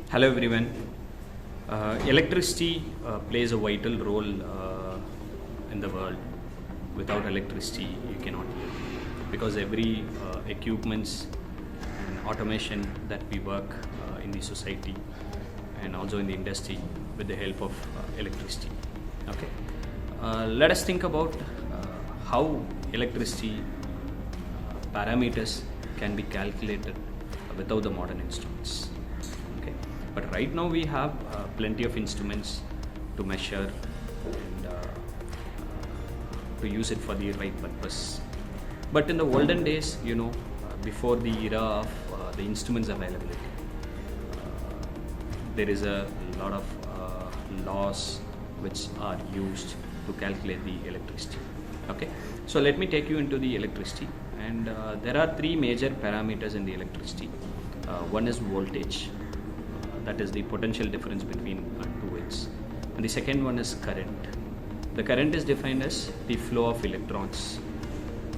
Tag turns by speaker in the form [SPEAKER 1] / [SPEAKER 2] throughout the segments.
[SPEAKER 1] Hello everyone. Electricity plays a vital role in the world. Without electricity, you cannot live because every equipments and automation that we work in the society and also in the industry with the help of electricity. Okay. Let us think about how electricity parameters can be calculated without the modern instruments. Okay. But right now we have plenty of instruments to measure and to use it for the right purpose. But in the olden days, before the era of the instruments availability, there is a lot of laws which are used to calculate the electricity. Okay, so let me take you into the electricity, and there are three major parameters in the electricity. One is voltage, that is the potential difference between two ends, and the second one is current. The current is defined as the flow of electrons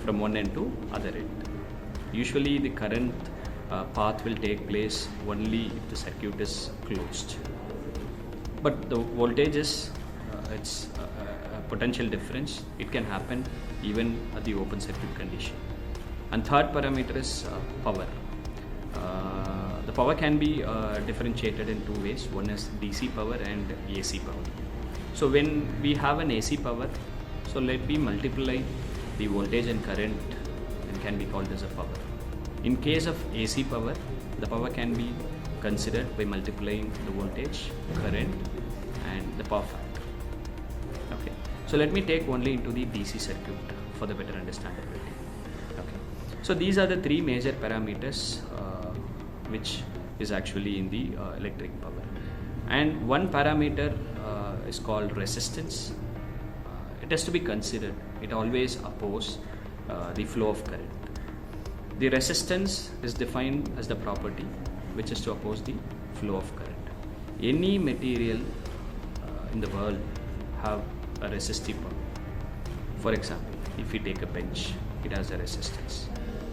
[SPEAKER 1] from one end to other end. Usually the current path will take place only if the circuit is closed, but the voltage is its potential difference. It can happen even at the open circuit condition. And third parameter is power. The power can be differentiated in two ways. One is DC power and AC power. So when we have an AC power, so let me multiply the voltage and current and can be called as a power. In case of AC power, the power can be considered by multiplying the voltage, current and the power factor. Okay. So let me take only into the DC circuit for the better understandability. Okay. So these are the three major parameters which is actually in the electric power. And one parameter is called resistance. It has to be considered. It always opposes the flow of current. The resistance is defined as the property which is to oppose the flow of current. Any material in the world have a resistive power. For example, if we take a bench, it has a resistance.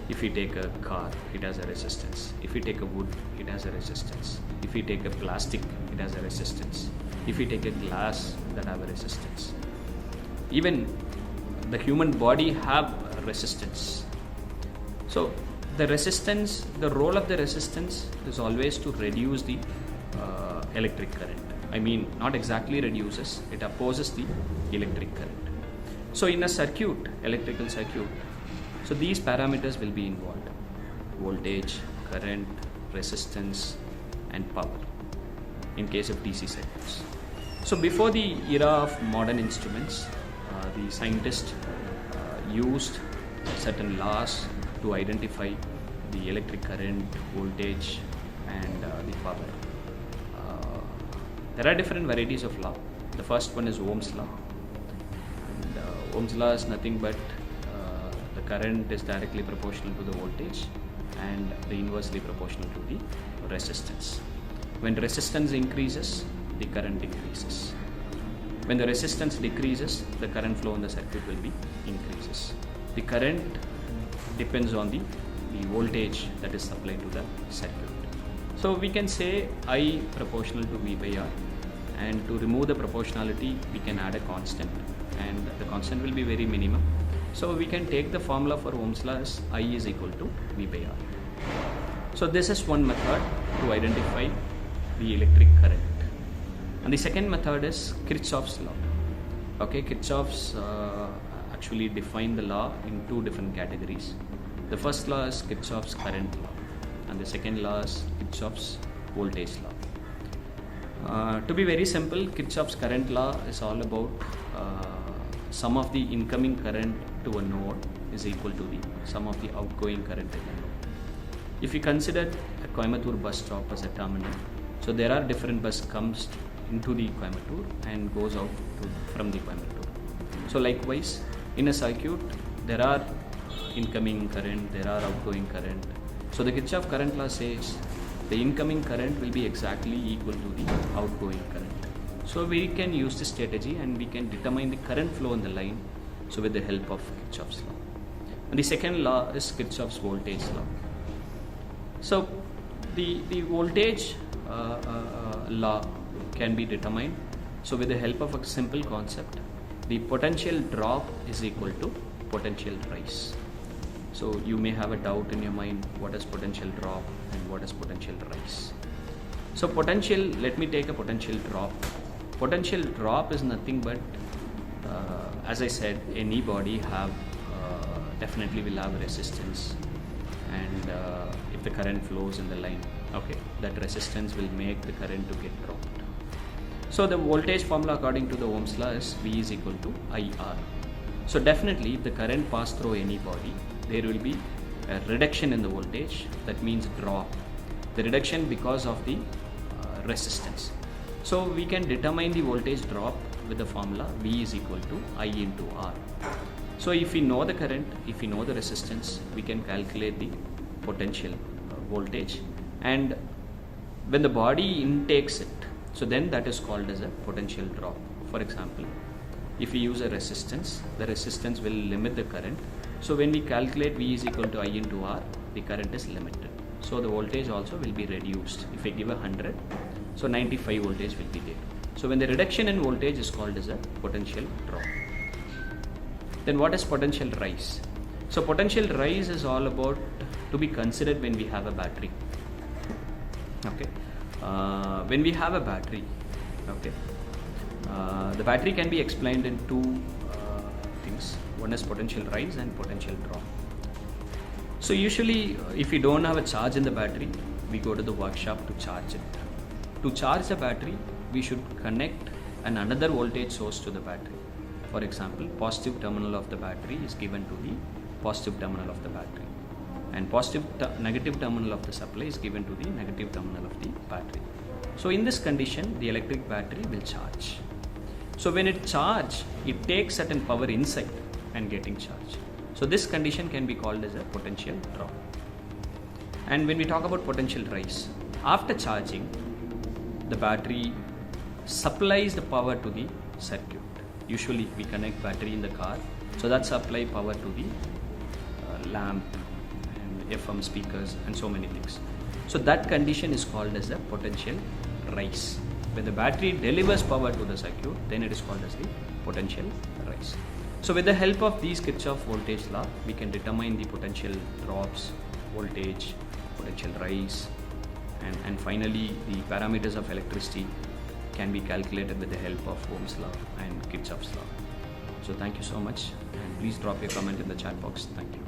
[SPEAKER 1] If we take a car, it has a resistance. If we take a wood, it has a resistance. If we take a plastic, it has a resistance. If we take a glass, that have a resistance. Even the human body have a resistance. So the resistance, the role of the resistance is always to reduce the electric current. I mean, not exactly reduces, it opposes the electric current. So in a circuit, electrical circuit, so these parameters will be involved: voltage, current, resistance and power in case of DC circuits. So before the era of modern instruments, the scientists used certain laws to identify the electric current, voltage and the power. There are different varieties of law. The first one is Ohms Law. And Ohms Law is nothing but the current is directly proportional to the voltage and the inversely proportional to the resistance. When resistance increases, the current decreases. When the resistance decreases, the current flow in the circuit will be increases. The current depends on the voltage that is supplied to the circuit. So we can say I proportional to V by R, and to remove the proportionality we can add a constant, and the constant will be very minimum. So we can take the formula for Ohm's law as I is equal to V by R. So this is one method to identify the electric current. And the second method is Kirchoffs Law. Okay, Kirchoffs actually define the law in two different categories. The first law is Kirchoff's current law, and the second law is Kirchoff's voltage law. To be very simple, Kirchoff's current law is all about sum of the incoming current to a node is equal to the sum of the outgoing current in a node. If you consider a Coimbatore bus stop as a terminal, so there are different bus comes into the Coimbatore and goes out from the Coimbatore. So likewise, in a circuit, there are incoming current, there are outgoing current. So the Kirchoff current law says the incoming current will be exactly equal to the outgoing current. So we can use this strategy and we can determine the current flow in the line, so with the help of Kirchoff's law. And the second law is Kirchoff's voltage law. So the voltage law can be determined. So with the help of a simple concept, the potential drop is equal to potential rise. So you may have a doubt in your mind, what is potential drop and what is potential rise? So potential, let me take a potential drop. Potential drop is nothing but, as I said, any body have definitely will have resistance, and if the current flows in the line, okay, that resistance will make the current to get dropped. So the voltage formula according to the Ohm's law is V is equal to IR. So definitely if the current pass through any body, there will be a reduction in the voltage, that means drop. The reduction because of the resistance. So we can determine the voltage drop with the formula V is equal to I into R. So if we know the current, if we know the resistance, we can calculate the potential voltage, and when the body intakes it, so then that is called as a potential drop. For example, if we use a resistance, the resistance will limit the current. So when we calculate V is equal to I into R, the current is limited. So the voltage also will be reduced. If I give 100, so 95 voltage will be there. So when the reduction in voltage is called as a potential drop. Then what is potential rise? So potential rise is all about to be considered when we have a battery. Okay. When we have a battery, okay, the battery can be explained in two things. One is potential rise and potential drop. So usually if we don't have a charge in the battery, we go to the workshop to charge it. To charge the battery, we should connect another voltage source to the battery. For example, positive terminal of the battery is given to the positive terminal of the battery, and negative terminal of the supply is given to the negative terminal of the battery. So in this condition, the electric battery will charge. So when it charges, it takes certain power inside and getting charged. So this condition can be called as a potential drop. And when we talk about potential rise, after charging, the battery supplies the power to the circuit. Usually we connect battery in the car, so that supply power to the lamp and FM speakers and so many things. So that condition is called as a potential rise. When the battery delivers power to the circuit, then it is called as the potential rise. So with the help of these Kirchoff voltage law, we can determine the potential drops, voltage, potential rise, and finally the parameters of electricity can be calculated with the help of Ohm's law and Kirchoffs law. So thank you so much, and please drop your comment in the chat box. Thank you.